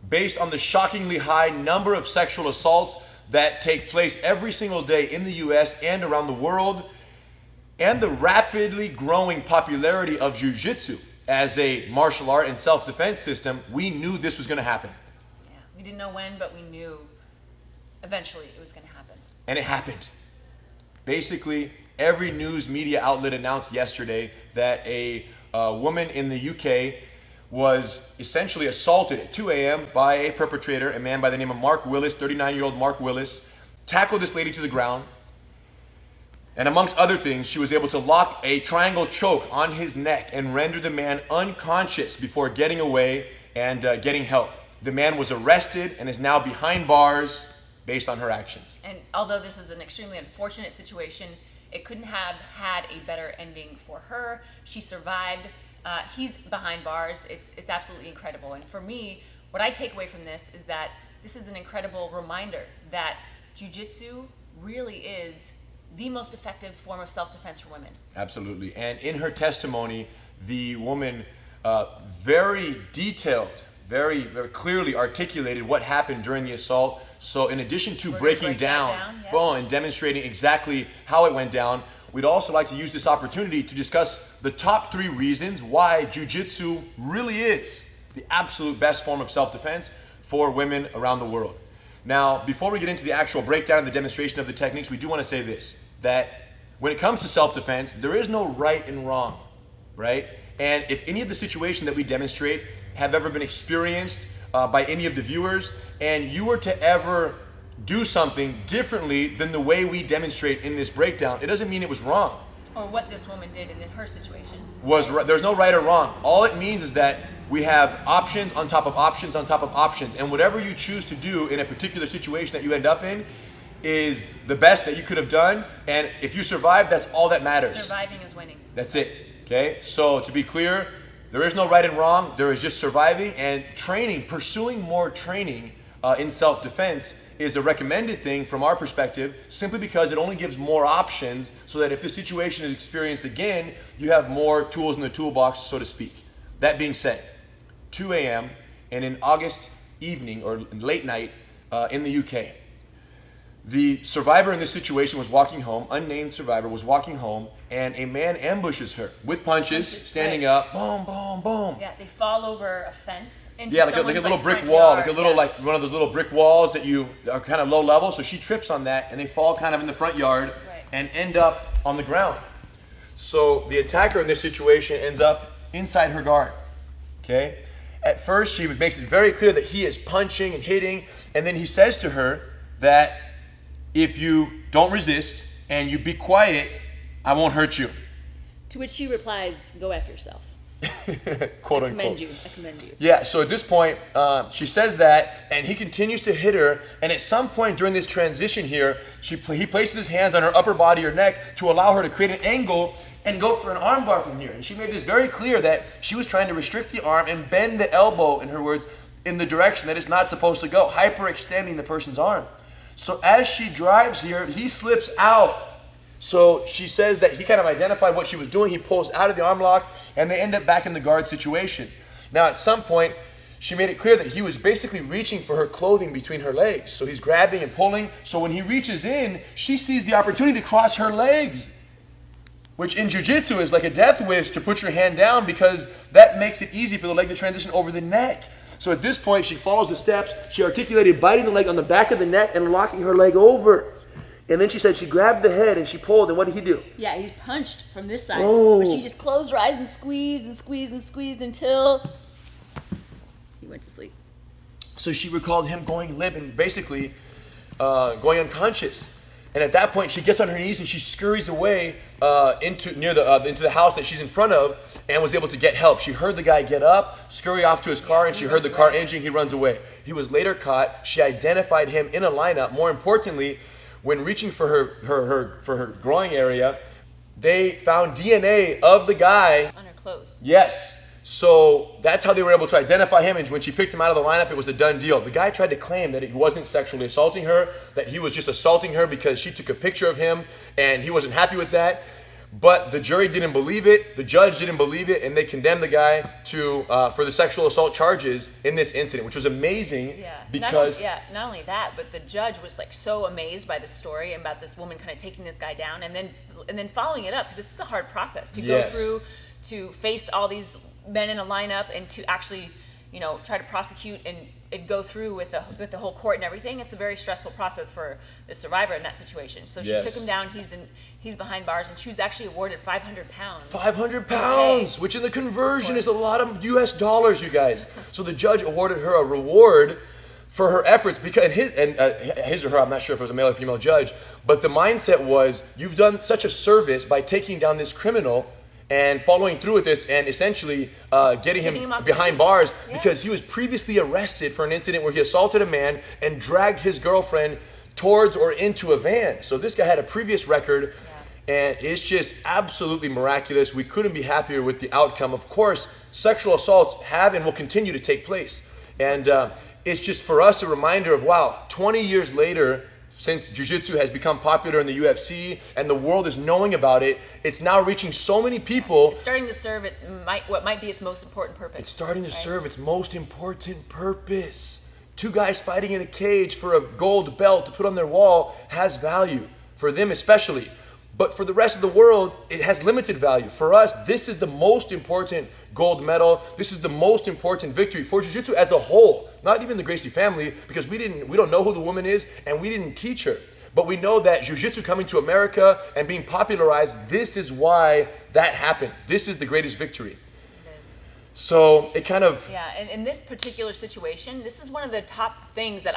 based on the shockingly high number of sexual assaults that take place every single day in the US and around the world, and the rapidly growing popularity of jiu-jitsu as a martial art and self-defense system, we knew this was going to happen. Yeah, we didn't know when, but we knew eventually it was going to happen. And it happened. Basically, every news media outlet announced yesterday that a woman in the UK was essentially assaulted at 2 a.m. by a perpetrator, a man by the name of Mark Willis, 39-year-old Mark Willis, tackled this lady to the ground. And amongst other things, she was able to lock a triangle choke on his neck and render the man unconscious before getting away and getting help. The man was arrested and is now behind bars based on her actions. And although this is an extremely unfortunate situation, it couldn't have had a better ending for her. She survived. He's behind bars. It's absolutely incredible. And for me, what I take away from this is that this is an incredible reminder that jiu-jitsu really is the most effective form of self-defense for women. Absolutely. And in her testimony, the woman very detailed, very clearly articulated what happened during the assault. So in addition to breaking down and demonstrating exactly how it went down, we'd also like to use this opportunity to discuss the top 3 reasons why jiu-jitsu really is the absolute best form of self-defense for women around the world. Now, before we get into the actual breakdown and the demonstration of the techniques, we do want to say this, that when it comes to self-defense, there is no right and wrong, right? And if any of the situations that we demonstrate have ever been experienced by any of the viewers, and you were to ever do something differently than the way we demonstrate in this breakdown, it doesn't mean it was wrong. Or what this woman did in her situation. There's no right or wrong. All it means is that we have options on top of options on top of options, and whatever you choose to do in a particular situation that you end up in is the best that you could have done, and if you survive, that's all that matters. Surviving is winning. That's it, okay? So to be clear, there is no right and wrong, there is just surviving, and training, pursuing more training in self-defense is a recommended thing from our perspective, simply because it only gives more options so that if the situation is experienced again, you have more tools in the toolbox, so to speak. That being said, 2 a.m. and in August evening or late night in the UK, the survivor in this situation was walking home, unnamed survivor was walking home, and a man ambushes her with punches, standing up, boom, boom, boom. Yeah, they fall over a fence into like a little brick wall, like a little like one of those little brick walls that you are kind of low level. So she trips on that, and they fall kind of in the front yard and end up on the ground. So the attacker in this situation ends up inside her guard. Okay. At first, she makes it very clear that he is punching and hitting, and then he says to her that if you don't resist and you be quiet, I won't hurt you. To which she replies, "Go F yourself." Quote I unquote. commend you. I commend you. Yeah, so at this point, she says that, and he continues to hit her, and at some point during this transition here, he places his hands on her upper body or neck to allow her to create an angle and go for an arm bar from here. And she made this very clear that she was trying to restrict the arm and bend the elbow, in her words, in the direction that it's not supposed to go, hyperextending the person's arm. So as she drives here, he slips out. So she says that he kind of identified what she was doing. He pulls out of the arm lock, and they end up back in the guard situation. Now, at some point, she made it clear that he was basically reaching for her clothing between her legs. So he's grabbing and pulling. So when he reaches in, she sees the opportunity to cross her legs, which in jiu-jitsu is like a death wish to put your hand down, because that makes it easy for the leg to transition over the neck. So at this point, she follows the steps. She articulated biting the leg on the back of the neck and locking her leg over. And then she said she grabbed the head and she pulled, and what did he do? Yeah, he punched from this side. But she just closed her eyes and squeezed and squeezed and squeezed until he went to sleep. So she recalled him going limp and basically going unconscious. And at that point, she gets on her knees and she scurries away into the house that she's in front of, and was able to get help. She heard the guy get up, scurry off to his car, and she heard the car engine. He runs away. He was later caught. She identified him in a lineup. More importantly, when reaching for her groin area, they found DNA of the guy on her clothes. Yes. So that's how they were able to identify him, and when she picked him out of the lineup, it was a done deal. The guy tried to claim that he wasn't sexually assaulting her, that he was just assaulting her because she took a picture of him and he wasn't happy with that. But the jury didn't believe it, the judge didn't believe it, and they condemned the guy to for the sexual assault charges in this incident, which was amazing. Yeah. Because not only that, but the judge was like so amazed by the story and about this woman kind of taking this guy down and then following it up, because this is a hard process to go through, to face all these men in a lineup and to actually, you know, try to prosecute and go through with the whole court and everything. It's a very stressful process for the survivor in that situation. So she took him down. He's behind bars, and she was actually awarded 500 pounds. 500 pounds, which in the conversion is a lot of US dollars, you guys. So the judge awarded her a reward for her efforts, because his or her, I'm not sure if it was a male or female judge, but the mindset was, you've done such a service by taking down this criminal and following through with this, and essentially getting him behind bars, because he was previously arrested for an incident where he assaulted a man and dragged his girlfriend towards or into a van. So this guy had a previous record, and it's just absolutely miraculous. We couldn't be happier with the outcome. Of course, sexual assaults have and will continue to take place. And it's just for us a reminder of, wow, 20 years later, since jiu-jitsu has become popular in the UFC and the world is knowing about it, it's now reaching so many people. It's starting to serve what might be its most important purpose. It's starting to serve its most important purpose. Two guys fighting in a cage for a gold belt to put on their wall has value, for them especially. But for the rest of the world, it has limited value. For us, this is the most important gold medal. This is the most important victory for jiu-jitsu as a whole. Not even the Gracie family, because we don't know who the woman is and we didn't teach her. But we know that jiu-jitsu coming to America and being popularized, this is why that happened. This is the greatest victory. It is. So it kind of... Yeah, and in this particular situation, this is one of the top things that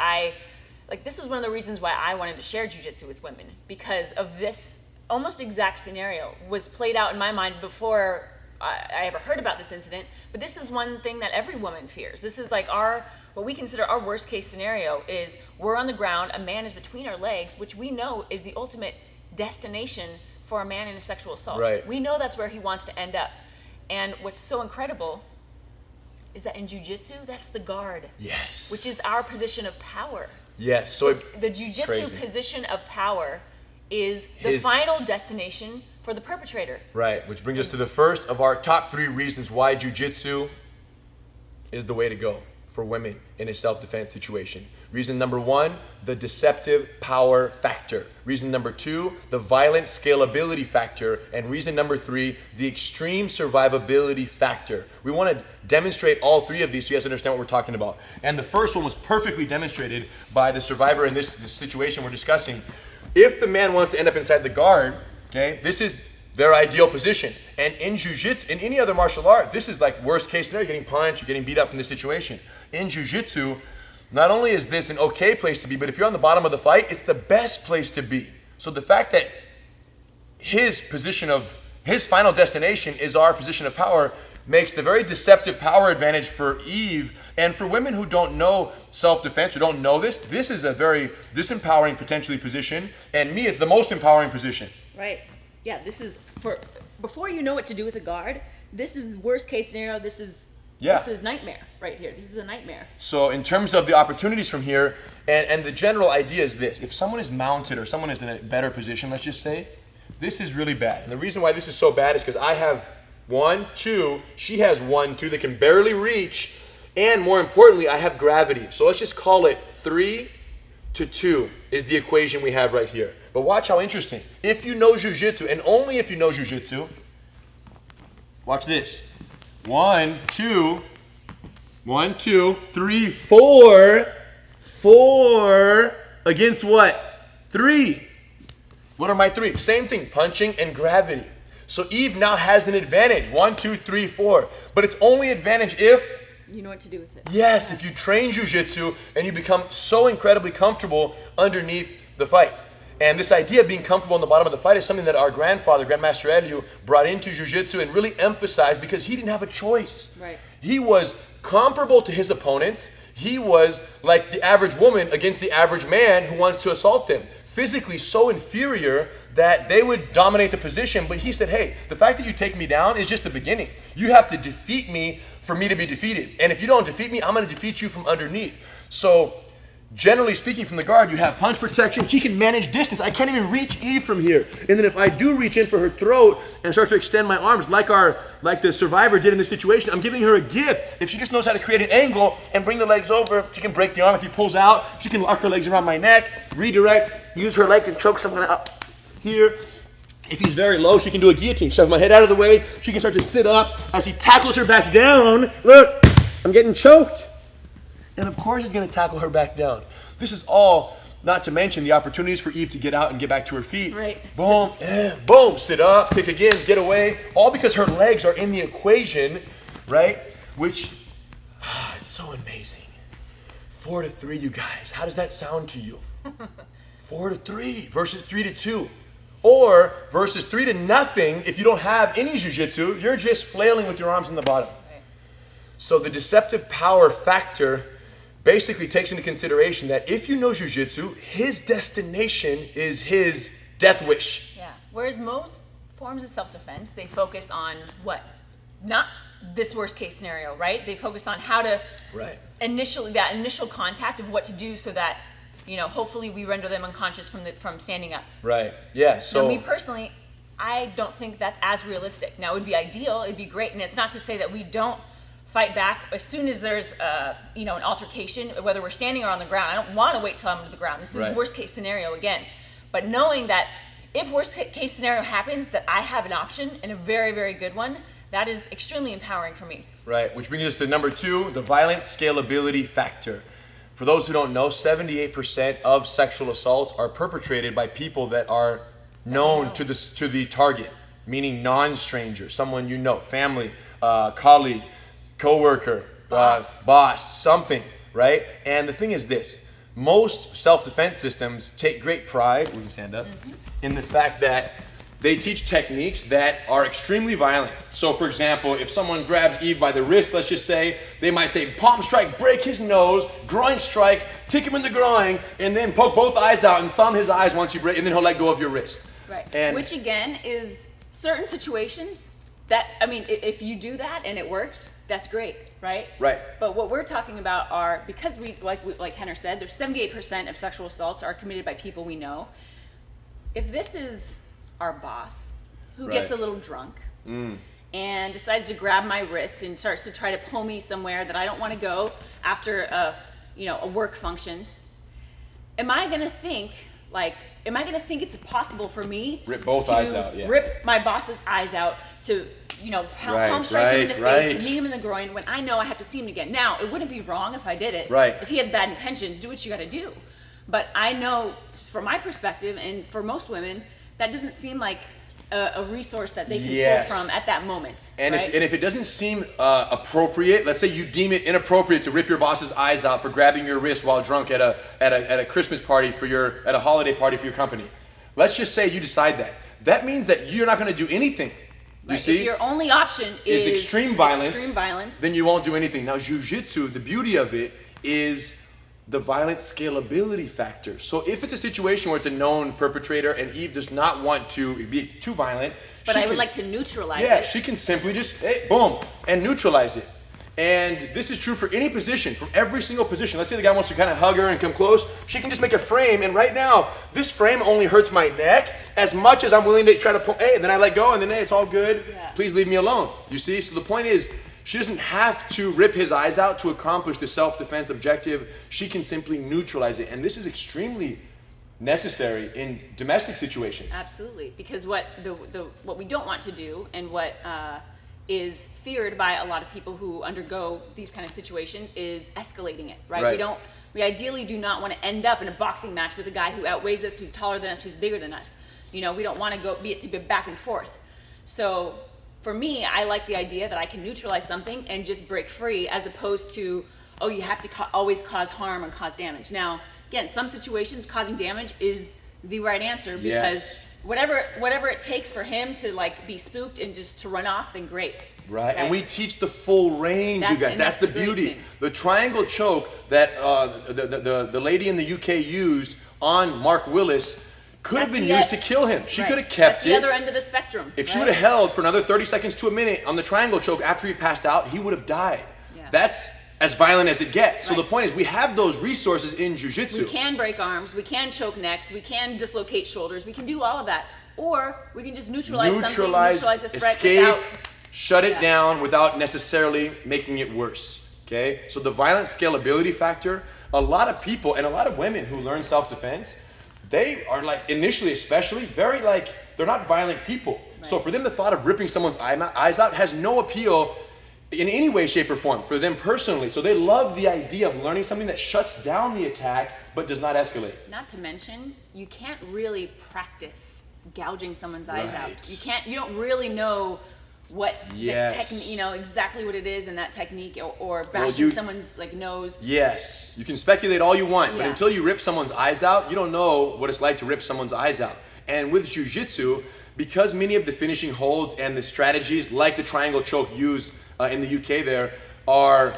this is one of the reasons why I wanted to share jiu-jitsu with women, because of this almost exact scenario was played out in my mind before I ever heard about this incident. But this is one thing that every woman fears. This is like what we consider our worst case scenario is we're on the ground, a man is between our legs, which we know is the ultimate destination for a man in a sexual assault. Right. We know that's where he wants to end up. And what's so incredible is that in jiu-jitsu, that's the guard. Yes. Which is our position of power. Yes. So the jiu-jitsu position of power is the final destination for the perpetrator. Right, which brings us to the first of our top 3 reasons why jiu-jitsu is the way to go for women in a self-defense situation. Reason number 1, the deceptive power factor. Reason number 2, the violent scalability factor. And reason number 3, the extreme survivability factor. We want to demonstrate all 3 of these so you guys understand what we're talking about. And the first one was perfectly demonstrated by the survivor in this situation we're discussing. If the man wants to end up inside the guard, okay, this is their ideal position. And in jiu-jitsu, in any other martial art, this is like worst case scenario. You're getting punched, you're getting beat up from this situation. In jiu-jitsu, not only is this an okay place to be, but if you're on the bottom of the fight, it's the best place to be. So the fact that his final destination is our position of power makes the very deceptive power advantage for Eve. And for women who don't know self-defense or don't know this is a very disempowering potentially position. And me, it's the most empowering position. Right. Yeah, this is before you know what to do with a guard, this is worst case scenario. This is nightmare right here. This is a nightmare. So in terms of the opportunities from here, and the general idea is this: if someone is mounted or someone is in a better position, let's just say, this is really bad. And the reason why this is so bad is because I have 1, 2, she has 1, 2 that can barely reach, and more importantly, I have gravity. So let's just call it 3 to 2 is the equation we have right here. But watch how interesting. If you know jiu-jitsu, and only if you know jiu-jitsu, watch this. 1, 2, 1, 2, 3, 4. 4 against what? 3. What are my 3? Same thing, punching and gravity. So Eve now has an advantage. 1, 2, 3, 4. But it's only advantage if you know what to do with it. Yes, if you train jiu-jitsu and you become so incredibly comfortable underneath the fight. And this idea of being comfortable in the bottom of the fight is something that our grandfather, Grandmaster Eliu, brought into jiu-jitsu and really emphasized because he didn't have a choice. Right. He was comparable to his opponents. He was like the average woman against the average man who wants to assault them. Physically so inferior that they would dominate the position. But he said, hey, the fact that you take me down is just the beginning. You have to defeat me for me to be defeated. And if you don't defeat me, I'm going to defeat you from underneath. So generally speaking, from the guard, you have punch protection. She can manage distance. I can't even reach Eve from here. And then if I do reach in for her throat and start to extend my arms like the survivor did in this situation, I'm giving her a gift. If she just knows how to create an angle and bring the legs over, she can break the arm. If he pulls out, she can lock her legs around my neck, redirect, use her leg to choke someone up here. If he's very low, she can do a guillotine. Shove my head out of the way. She can start to sit up as he tackles her back down. Look, I'm getting choked. And of course he's gonna tackle her back down. This is all, not to mention the opportunities for Eve to get out and get back to her feet. Right. Boom, boom, sit up, kick again, get away. All because her legs are in the equation, right? Which, it's so amazing. 4-3, you guys. How does that sound to you? 4-3 versus 3-2. Or versus 3-0 if you don't have any jiu-jitsu, you're just flailing with your arms in the bottom. Right. So the deceptive power factor basically takes into consideration that if you know jiu-jitsu, his destination is his death wish. Yeah. Whereas most forms of self-defense, they focus on what? Not this worst case scenario, right? They focus on how to Right. that initial contact of what to do so that, hopefully we render them unconscious from standing up. Right. Yeah. So Now, me personally, I don't think that's as realistic. Now, it would be ideal, it'd be great, and it's not to say that we don't fight back as soon as there's an altercation, whether we're standing or on the ground. I don't want to wait till I'm on the ground. This is Right. worst case scenario again. But knowing that if worst case scenario happens, that I have an option and a very, very good one, that is extremely empowering for me. Right, which brings us to number 2, the violent scalability factor. For those who don't know, 78% of sexual assaults are perpetrated by people that are known to the target, meaning non-stranger, someone you know, family, colleague, coworker, boss, something, right? And the thing is this, most self-defense systems take great pride, we can stand up, in the fact that they teach techniques that are extremely violent. So for example, if someone grabs Eve by the wrist, let's just say, they might say palm strike, break his nose, groin strike, kick him in the groin, and then poke both eyes out and thumb his eyes once you break, and then he'll let go of your wrist. Right. And Which again is certain situations that, if you do that and it works, that's great, right? Right. But what we're talking about are, because like Henner said, there's 78% of sexual assaults are committed by people we know. If this is our boss who gets a Right. little drunk and decides to grab my wrist and starts to try to pull me somewhere that I don't want to go after a work function, am I gonna think it's possible for me Rip both to eyes out, yeah. rip my boss's eyes out, to palm strike him in the face, to knee him in the groin, when I know I have to see him again? Now, it wouldn't be wrong if I did it. Right. If he has bad intentions, do what you got to do. But I know, from my perspective, and for most women, that doesn't seem like a resource that they can Yes. pull from at that moment. And, right? if it doesn't seem appropriate, let's say you deem it inappropriate to rip your boss's eyes out for grabbing your wrist while drunk at a Christmas party at a holiday party for your company. Let's just say you decide that. That means that you're not going to do anything. You Right. see? If your only option is extreme violence, then you won't do anything. Now, jiu-jitsu, the beauty of it is the violent scalability factor. So if it's a situation where it's a known perpetrator and Eve does not want to be too violent, but she I would can- like to neutralize yeah, it. she can simply just, boom, and neutralize it. And this is true for any position, from every single position. Let's say the guy wants to kind of hug her and come close. She can just make a frame, and right now, this frame only hurts my neck as much as I'm willing to try to pull, and then I let go, and then, it's all good. Yeah. Please leave me alone. You see? So the point is, she doesn't have to rip his eyes out to accomplish the self-defense objective. She can simply neutralize it. And this is extremely necessary in domestic situations. Absolutely, because what we don't want to do, and what is feared by a lot of people who undergo these kind of situations, is escalating it, right? Right. We ideally do not want to end up in a boxing match with a guy who outweighs us, who's taller than us, who's bigger than us. We don't want to be back and forth. So for me, I like the idea that I can neutralize something and just break free, as opposed to, you have to always cause harm and cause damage. Now, again, some situations causing damage is the right answer, because Yes. whatever it takes for him to be spooked and just to run off, then great. Right, and we teach the full range, you guys. That's the great beauty. thing. The triangle choke that the lady in the UK used on Mark Willis could have That's been the used e- to kill him. She Right. could have kept That's it. the other end of the spectrum. If she right? would have held for another 30 seconds to a minute on the triangle choke after he passed out, he would have died. Yeah. That's as violent as it gets. So Right. the point is, we have those resources in jiu-jitsu. We can break arms, we can choke necks, we can dislocate shoulders, we can do all of that. Or we can just neutralize something, neutralize a threat escape, without... shut it Yeah. down without necessarily making it worse, okay? So the violent scalability factor, a lot of people and a lot of women who learn self-defense, they are like, initially especially, very like, they're not violent people. So Right. for them, the thought of ripping someone's eyes out has no appeal in any way, shape, or form for them personally. So they love the idea of learning something that shuts down the attack but does not escalate. Not to mention, you can't really practice gouging someone's eyes Right. out. You don't really know what Yes. the technique, exactly what it is in that technique, or bashing you- someone's like nose. Yes, you can speculate all you want, but Yeah. until you rip someone's eyes out, you don't know what it's like to rip someone's eyes out. And with jiu-jitsu, because many of the finishing holds and the strategies, like the triangle choke used in the UK there, are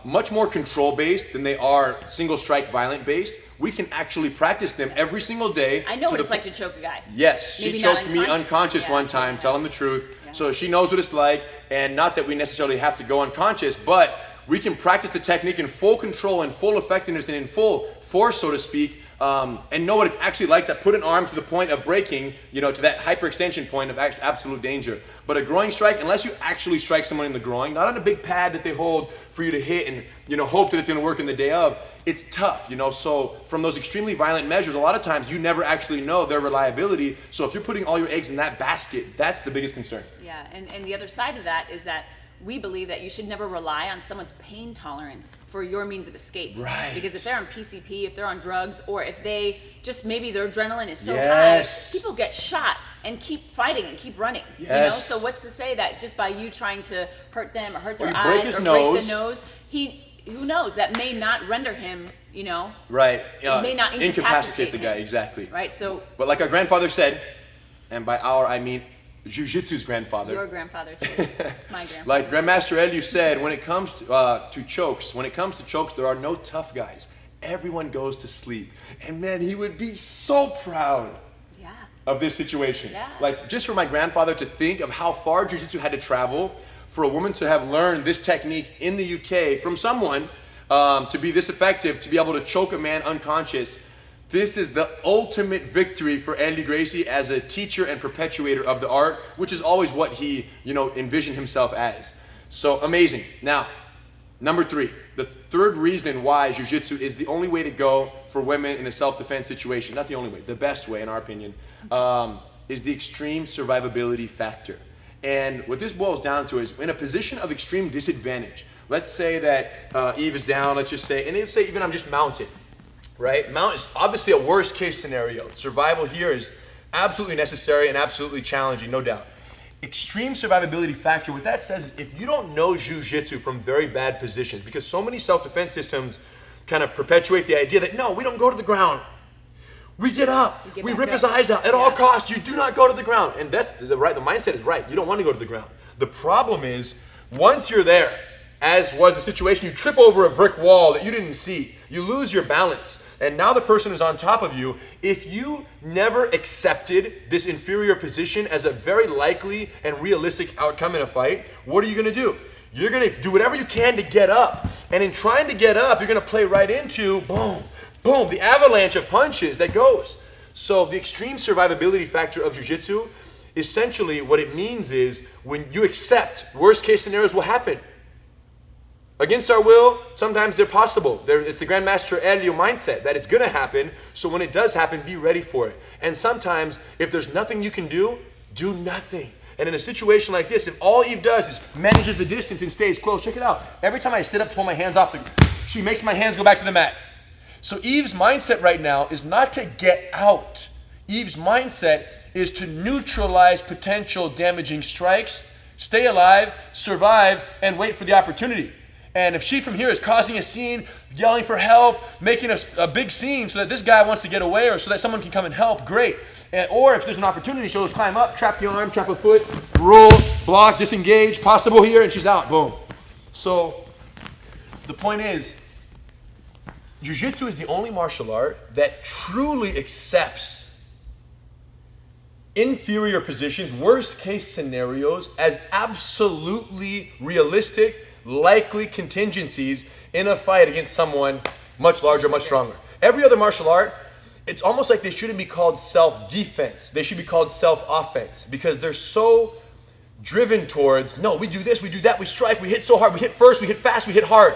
much more control-based than they are single strike violent-based, we can actually practice them every single day. I know what the it's like to choke a guy. Yes, Maybe she not choked me unconscious Yeah, one time, yeah. tell him the truth. Yeah. So she knows what it's like, and not that we necessarily have to go unconscious, but we can practice the technique in full control and full effectiveness and in full force, so to speak, and know what it's actually like to put an arm to the point of breaking, to that hyperextension point of absolute danger. But a groin strike, unless you actually strike someone in the groin, not on a big pad that they hold for you to hit and hope that it's going to work in the day of, it's tough. So from those extremely violent measures, a lot of times you never actually know their reliability. So if you're putting all your eggs in that basket, that's the biggest concern. Yeah, and the other side of that is that we believe that you should never rely on someone's pain tolerance for your means of escape. Right. Because if they're on PCP, if they're on drugs, or if they just maybe their adrenaline is so Yes. high, people get shot and keep fighting and keep running. Yes. So what's to say that just by you trying to hurt them or hurt their you break eyes his or nose. break the nose, who knows, that may not render him, Right. It may not incapacitate the guy, him. exactly. right? So But like our grandfather said, and by our I mean jiu-jitsu's grandfather. your grandfather too, my grandfather. Like Grandmaster Elu said, when it comes to chokes, there are no tough guys. Everyone goes to sleep. And man, he would be so proud Yeah. of this situation. Yeah. Like just for my grandfather to think of how far jiu-jitsu had to travel for a woman to have learned this technique in the UK from someone to be this effective, to be able to choke a man unconscious. This is the ultimate victory for Andy Gracie as a teacher and perpetuator of the art, which is always what he, envisioned himself as. So amazing. Now, number 3, the third reason why jiu-jitsu is the only way to go for women in a self-defense situation, not the only way, the best way in our opinion, is the extreme survivability factor. And what this boils down to is in a position of extreme disadvantage. Let's say that Eve is down, let's just say, and let's say even I'm just mounted. Right? Mount is obviously a worst case scenario. Survival here is absolutely necessary and absolutely challenging, no doubt. Extreme survivability factor, what that says is if you don't know jiu-jitsu from very bad positions, because so many self-defense systems kind of perpetuate the idea that no, we don't go to the ground. We get up, we rip his eyes out at all costs. You do not go to the ground. And that's the mindset is right. You don't want to go to the ground. The problem is once you're there, as was the situation, you trip over a brick wall that you didn't see. You lose your balance. And now the person is on top of you. If you never accepted this inferior position as a very likely and realistic outcome in a fight, what are you going to do? You're going to do whatever you can to get up. And in trying to get up, you're going to play right into, boom, boom, the avalanche of punches that goes. So the extreme survivability factor of jiu-jitsu, essentially what it means is when you accept worst case scenarios will happen. Against our will, sometimes they're possible. It's the Grandmaster Elio mindset that it's going to happen. So when it does happen, be ready for it. And sometimes, if there's nothing you can do, do nothing. And in a situation like this, if all Eve does is manages the distance and stays close, check it out. Every time I sit up to pull my hands off, she makes my hands go back to the mat. So Eve's mindset right now is not to get out. Eve's mindset is to neutralize potential damaging strikes, stay alive, survive, and wait for the opportunity. And if she from here is causing a scene, yelling for help, making a big scene so that this guy wants to get away or so that someone can come and help, great. Or if there's an opportunity, she'll just climb up, trap the arm, trap a foot, roll, block, disengage, possible here, and she's out, boom. So the point is, jiu-jitsu is the only martial art that truly accepts inferior positions, worst case scenarios as absolutely realistic, likely contingencies in a fight against someone much larger, much stronger. Every other martial art, it's almost like they shouldn't be called self-defense. They should be called self-offense because they're so driven towards, no, we do this, we do that, we strike, we hit so hard, we hit first, we hit fast, we hit hard.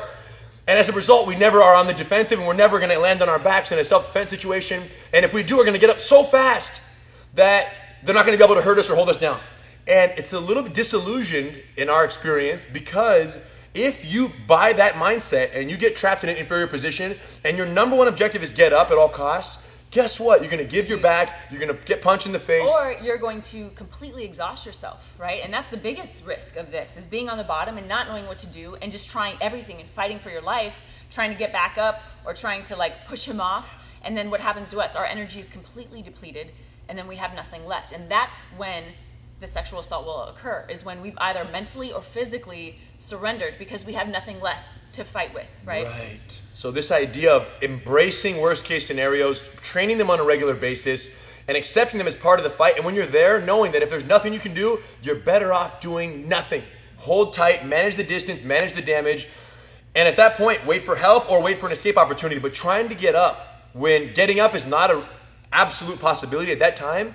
And as a result, we never are on the defensive and we're never going to land on our backs in a self-defense situation. And if we do, we're going to get up so fast that they're not going to be able to hurt us or hold us down. And it's a little bit disillusioned in our experience because if you buy that mindset and you get trapped in an inferior position and your number one objective is get up at all costs, guess what? You're going to give your back, you're going to get punched in the face. Or you're going to completely exhaust yourself, right? And that's the biggest risk of this, is being on the bottom and not knowing what to do and just trying everything and fighting for your life, trying to get back up or trying to like push him off. And then what happens to us? Our energy is completely depleted and then we have nothing left. And that's when the sexual assault will occur, is when we've either mentally or physically surrendered because we have nothing left to fight with, right? Right. So this idea of embracing worst case scenarios, training them on a regular basis, and accepting them as part of the fight. And when you're there, knowing that if there's nothing you can do, you're better off doing nothing. Hold tight, manage the distance, manage the damage. And at that point, wait for help or wait for an escape opportunity. But trying to get up when getting up is not an absolute possibility at that time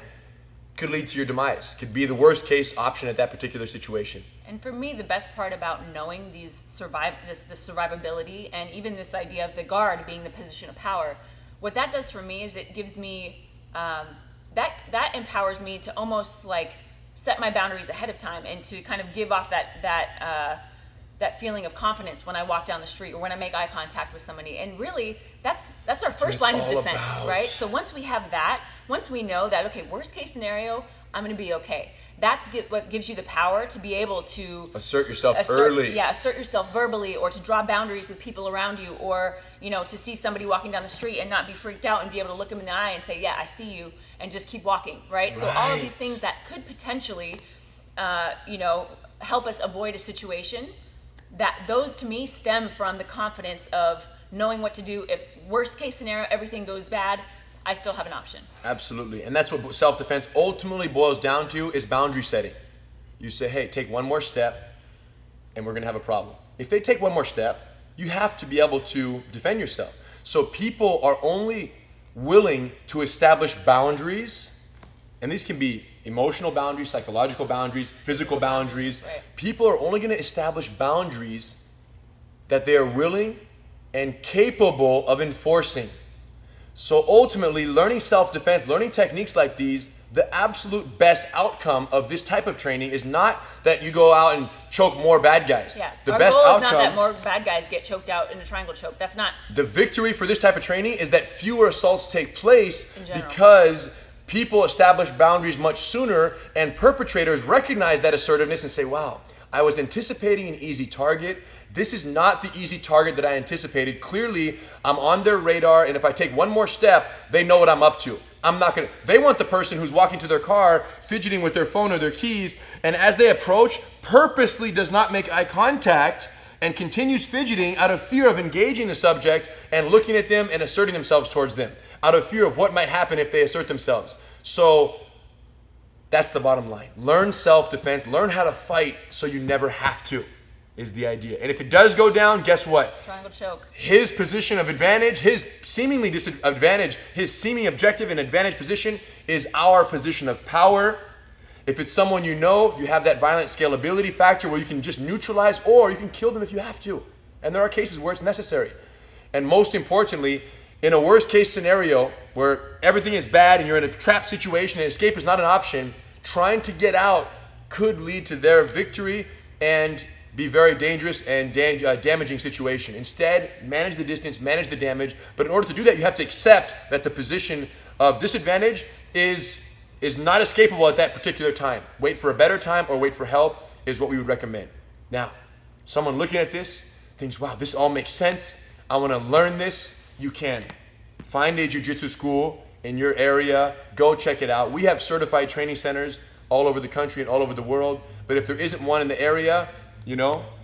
could lead to your demise, could be the worst case option at that particular situation. And for me, the best part about knowing these this survivability and even this idea of the guard being the position of power, what that does for me is it gives me, that empowers me to almost like set my boundaries ahead of time and to kind of give off that feeling of confidence when I walk down the street or when I make eye contact with somebody. And really, that's our first line of defense, right? So once we have that, once we know that, okay, worst case scenario, I'm going to be okay. That's what gives you the power to be able to assert yourself early. Yeah, assert yourself verbally, or to draw boundaries with people around you, or to see somebody walking down the street and not be freaked out and be able to look them in the eye and say, yeah, I see you, and just keep walking, right? So all of these things that could potentially, help us avoid a situation, that those to me stem from the confidence of knowing what to do. If worst case scenario, everything goes bad, I still have an option. Absolutely. And that's what self-defense ultimately boils down to, is boundary setting. You say, hey, take one more step and we're going to have a problem. If they take one more step, you have to be able to defend yourself. So people are only willing to establish boundaries, and these can be emotional boundaries, psychological boundaries, physical boundaries. Right. People are only going to establish boundaries that they are willing and capable of enforcing. So ultimately, learning self-defense, learning techniques like these, the absolute best outcome of this type of training is not that you go out and choke more bad guys. Yeah. The Our best goal is outcome, not that more bad guys get choked out in a triangle choke. That's not. the victory for this type of training is that fewer assaults take place In general. because people establish boundaries much sooner, and perpetrators recognize that assertiveness and say, wow, I was anticipating an easy target. This is not the easy target that I anticipated. Clearly, I'm on their radar, and if I take one more step, they know what I'm up to. They want the person who's walking to their car, fidgeting with their phone or their keys, and as they approach, purposely does not make eye contact and continues fidgeting out of fear of engaging the subject and looking at them and asserting themselves towards them, out of fear of what might happen if they assert themselves. So that's the bottom line. Learn self-defense, learn how to fight so you never have to, is the idea. And if it does go down, guess what? Triangle choke. His position of advantage, his seemingly disadvantage, his seeming objective and advantage position is our position of power. If it's someone you know, you have that violent scalability factor where you can just neutralize, or you can kill them if you have to. And there are cases where it's necessary. And most importantly, in a worst case scenario where everything is bad and you're in a trapped situation and escape is not an option, trying to get out could lead to their victory and be very dangerous and damaging situation. Instead, manage the distance, manage the damage. But in order to do that, you have to accept that the position of disadvantage is not escapable at that particular time. Wait for a better time or wait for help is what we would recommend. Now, someone looking at this thinks, wow, this all makes sense. I want to learn this. You can. Find a jiu-jitsu school in your area. Go check it out. We have certified training centers all over the country and all over the world. But if there isn't one in the area,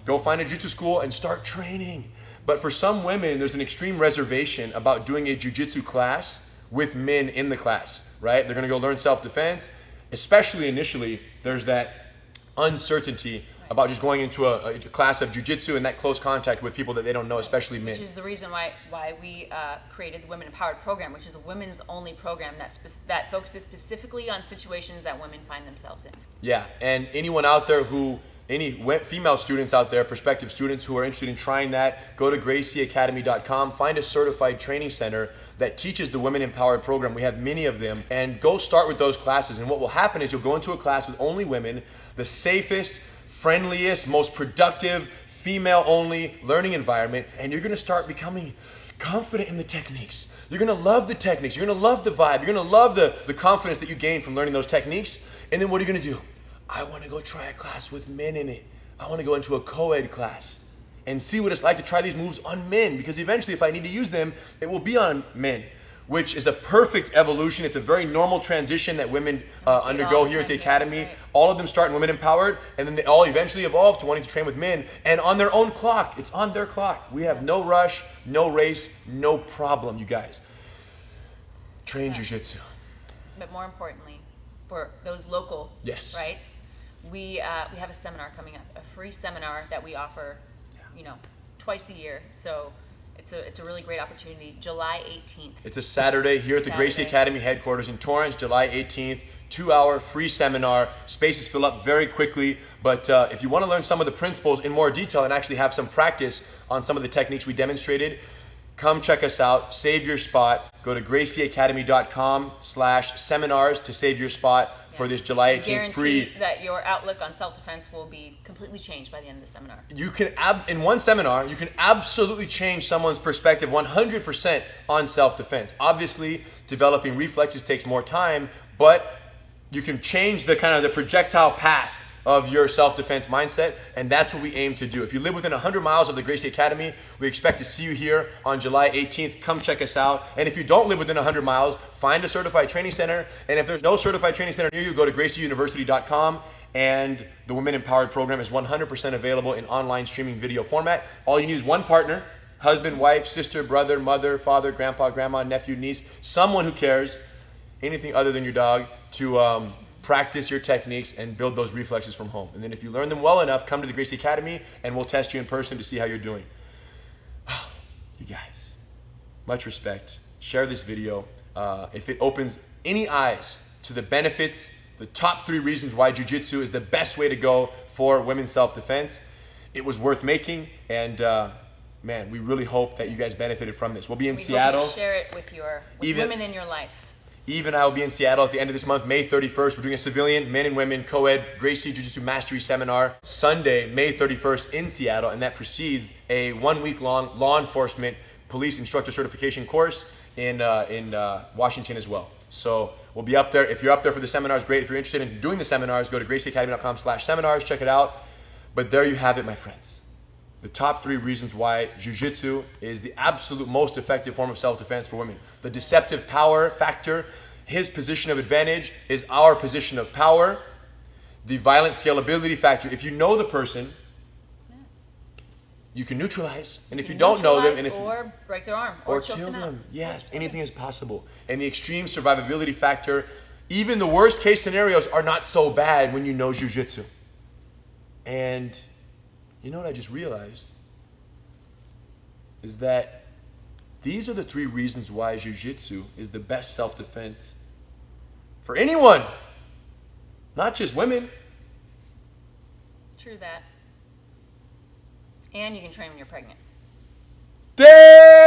go find a jiu-jitsu school and start training. But for some women, there's an extreme reservation about doing a jiu-jitsu class with men in the class, right? They're going to go learn self-defense. Especially initially, there's that uncertainty about just going into a class of jiu-jitsu and that close contact with people that they don't know, especially men. Which is the reason why we created the Women Empowered program, which is a women's only program that focuses specifically on situations that women find themselves in. Yeah, and anyone out there any female students out there, prospective students who are interested in trying that, go to gracieacademy.com, find a certified training center that teaches the Women Empowered program. We have many of them, and go start with those classes. And what will happen is you'll go into a class with only women, the safest, friendliest, most productive, female-only learning environment, and you're gonna start becoming confident in the techniques. You're gonna love the techniques, you're gonna love the vibe, you're gonna love the confidence that you gain from learning those techniques, and then what are you gonna do? I wanna go try a class with men in it. I wanna go into a co-ed class and see what it's like to try these moves on men, because eventually if I need to use them, it will be on men, which is a perfect evolution. It's a very normal transition that women undergo here at the Academy. Right. All of them start in Women Empowered, and then they all eventually evolve to wanting to train with men, and on their own clock. It's on their clock. We have no rush, no race, no problem, you guys. Train jiu-jitsu. But more importantly, for those local, Yes. right? We have a seminar coming up, a free seminar that we offer, twice a year. So it's a really great opportunity. July 18th. It's a Saturday here at the Gracie Academy headquarters in Torrance, July 18th. 2-hour free seminar. Spaces fill up very quickly, but if you want to learn some of the principles in more detail and actually have some practice on some of the techniques we demonstrated, come check us out. Save your spot. Go to gracieacademy.com/seminars to save your spot for this July 18th free. Guarantee that your outlook on self-defense will be completely changed by the end of the seminar. You can in one seminar, you can absolutely change someone's perspective 100% on self-defense. Obviously, developing reflexes takes more time, but you can change the kind of the projectile path of your self-defense mindset, and that's what we aim to do. If you live within 100 miles of the Gracie Academy, we expect to see you here on July 18th. Come check us out. And if you don't live within 100 miles, find a certified training center. And if there's no certified training center near you, go to gracieuniversity.com, and the Women Empowered program is 100% available in online streaming video format. All you need is one partner, husband, wife, sister, brother, mother, father, grandpa, grandma, nephew, niece, someone who cares, anything other than your dog, to practice your techniques and build those reflexes from home. And then if you learn them well enough, come to the Gracie Academy and we'll test you in person to see how you're doing. You guys, much respect. Share this video. If it opens any eyes to the benefits, the top 3 reasons why jiu-jitsu is the best way to go for women's self-defense, it was worth making. And man, we really hope that you guys benefited from this. We'll be in Seattle. Hope you share it with women in your life. Eve and I will be in Seattle at the end of this month, May 31st. We're doing a civilian, men and women, co-ed, Gracie Jiu-Jitsu Mastery Seminar, Sunday, May 31st in Seattle, and that precedes a 1-week-long law enforcement police instructor certification course in Washington as well. So we'll be up there. If you're up there for the seminars, great. If you're interested in doing the seminars, go to gracieacademy.com/seminars, check it out. But there you have it, my friends. The top 3 reasons why jiu-jitsu is the absolute most effective form of self-defense for women. The deceptive power factor, his position of advantage is our position of power. The violent scalability factor, if you know the person, you can neutralize. And if you don't know them, or break their arm, or choke kill them out. them. Yes, anything is possible. And the extreme survivability factor, even the worst case scenarios are not so bad when you know jiu-jitsu. And you know what I just realized? Is that these are the 3 reasons why jiu-jitsu is the best self-defense for anyone, not just women. True that. And you can train when you're pregnant. Damn!